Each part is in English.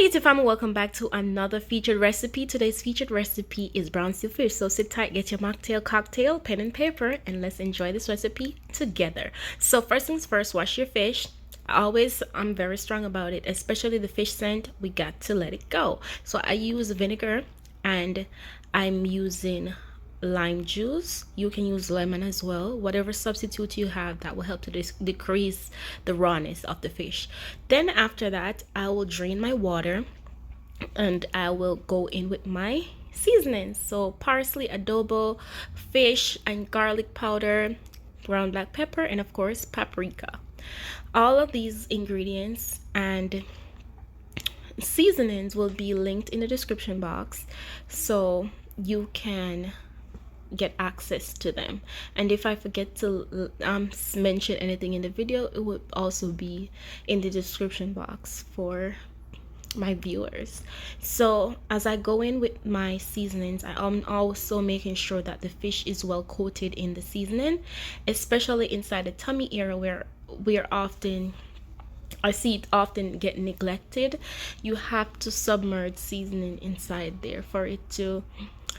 Hey YouTube family, welcome back to another featured recipe. Today's featured recipe is brown steel fish. So sit tight, get your mocktail, cocktail, pen and paper, and let's enjoy this recipe together. So first things first, wash your fish. I'm very strong about it, especially the fish scent. We got to let it go. So I use vinegar and I'm using lime juice. You can use lemon as well, whatever substitute you have that will help to decrease the rawness of the fish. Then after that, I will drain my water and I will go in with my seasonings. So parsley, adobo, fish and garlic powder, ground black pepper, and of course paprika. All of these ingredients and seasonings will be linked in the description box so you can get access to them. And if I forget to mention anything in the video, it would also be in the description box for my viewers. So as I go in with my seasonings, I'm also making sure that the fish is well coated in the seasoning, especially inside the tummy area where I see it often get neglected. You have to submerge seasoning inside there for it to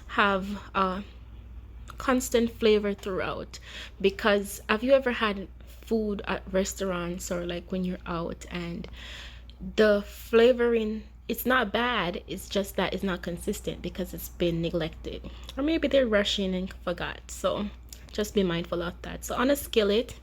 have constant flavor throughout. Because have you ever had food at restaurants or like when you're out and the flavoring, it's not bad, it's just that it's not consistent because it's been neglected, or maybe they're rushing and forgot. So just be mindful of that. So on a skillet,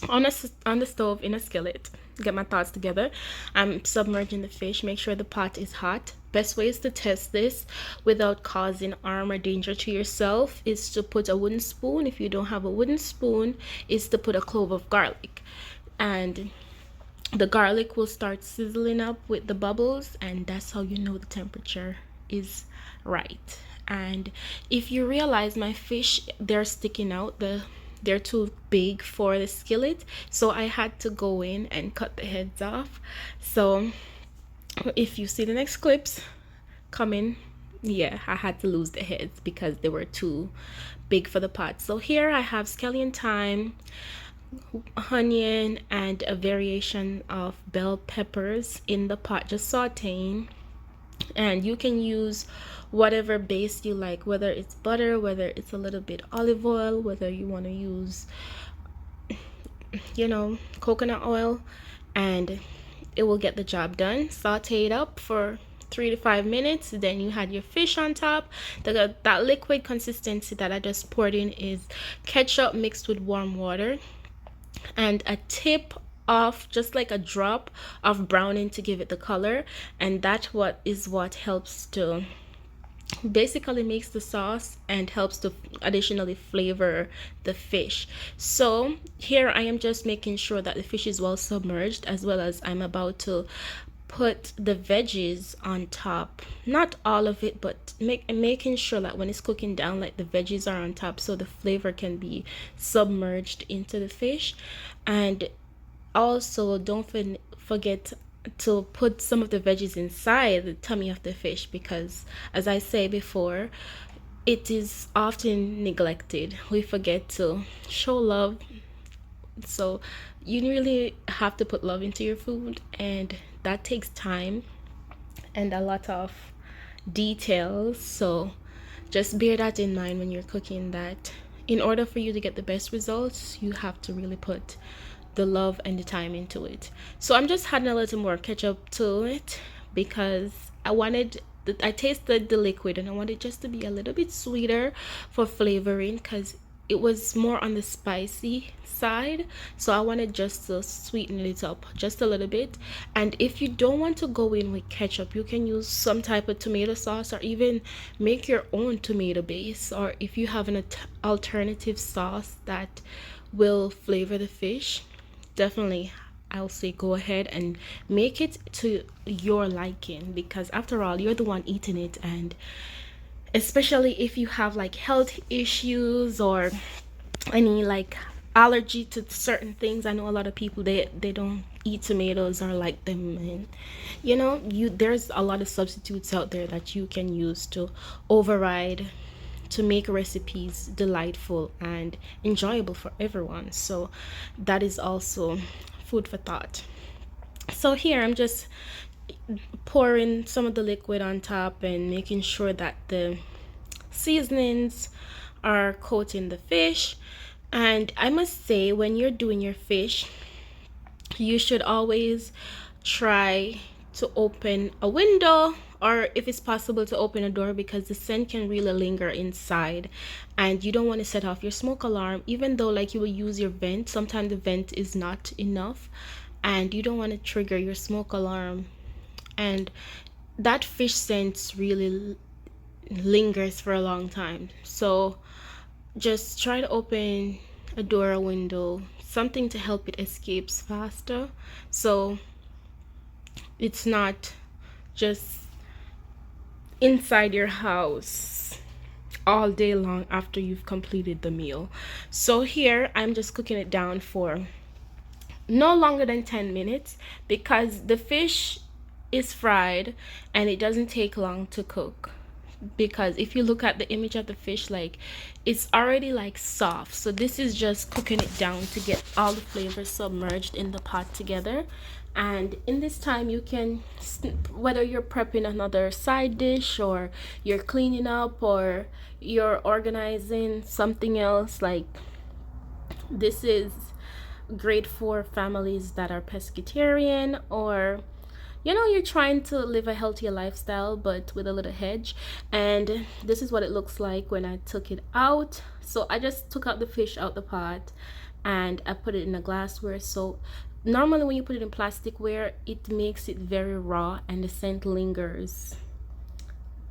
on the stove, in a skillet, get my thoughts together, I'm submerging the fish. Make sure the pot is hot. Best ways to test this without causing harm or danger to yourself is to put a wooden spoon. If you don't have a wooden spoon, is to put a clove of garlic, and the garlic will start sizzling up with the bubbles, and that's how you know the temperature is right. And if you realize my fish, they're sticking out, they're too big for the skillet, so I had to go in and cut the heads off. So if you see the next clips coming, yeah, I had to lose the heads because they were too big for the pot. So here I have scallion, thyme, onion, and a variation of bell peppers in the pot, just sauteing. And you can use whatever base you like, whether it's butter, whether it's a little bit olive oil, whether you want to use coconut oil, and it will get the job done. Saute it up for 3 to 5 minutes. Then you had your fish on top. That liquid consistency that I just poured in is ketchup mixed with warm water and a tip of, just like a drop of browning to give it the color, and that's what helps to basically makes the sauce and helps to additionally flavor the fish. So here I am just making sure that the fish is well submerged, as well as I'm about to put the veggies on top. Not all of it, but making sure that when it's cooking down, like the veggies are on top so the flavor can be submerged into the fish. And also don't forget to put some of the veggies inside the tummy of the fish, because as I say before, it is often neglected. We forget to show love. So you really have to put love into your food, and that takes time and a lot of details. So just bear that in mind when you're cooking, that in order for you to get the best results, you have to really put the love and the time into it. So I'm just adding a little more ketchup to it because I tasted the liquid and I wanted just to be a little bit sweeter for flavoring, because it was more on the spicy side, so I wanted just to sweeten it up just a little bit. And if you don't want to go in with ketchup, you can use some type of tomato sauce, or even make your own tomato base, or if you have an alternative sauce that will flavor the fish, definitely I'll say go ahead and make it to your liking, because after all, you're the one eating it. And especially if you have like health issues or any like allergy to certain things. I know a lot of people, they don't eat tomatoes or like them, and there's a lot of substitutes out there that you can use to override, to make recipes delightful and enjoyable for everyone. So that is also food for thought. So here I'm just pouring some of the liquid on top and making sure that the seasonings are coating the fish. And I must say, when you're doing your fish, you should always try to open a window, or if it's possible to open a door, because the scent can really linger inside and you don't want to set off your smoke alarm. Even though like you will use your vent, sometimes the vent is not enough and you don't want to trigger your smoke alarm, and that fish scent really lingers for a long time. So just try to open a door, a window, something to help it escapes faster, so it's not just inside your house all day long after you've completed the meal. So here I'm just cooking it down for no longer than 10 minutes because the fish is fried and it doesn't take long to cook. Because if you look at the image of the fish, like it's already like soft, so this is just cooking it down to get all the flavors submerged in the pot together. And in this time you can, whether you're prepping another side dish or you're cleaning up or you're organizing something else, like this is great for families that are pescatarian, or you know, you're trying to live a healthier lifestyle but with a little hedge. And this is what it looks like when I took it out. So I just took out the fish out the pot and I put it in a glassware. So normally when you put it in plasticware, it makes it very raw and the scent lingers,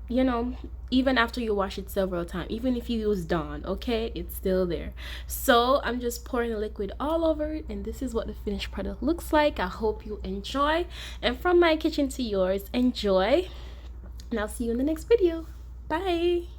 you know, even after you wash it several times. Even if you use Dawn, okay, it's still there. So I'm just pouring the liquid all over it, and this is what the finished product looks like. I hope you enjoy, and from my kitchen to yours, enjoy, and I'll see you in the next video. Bye.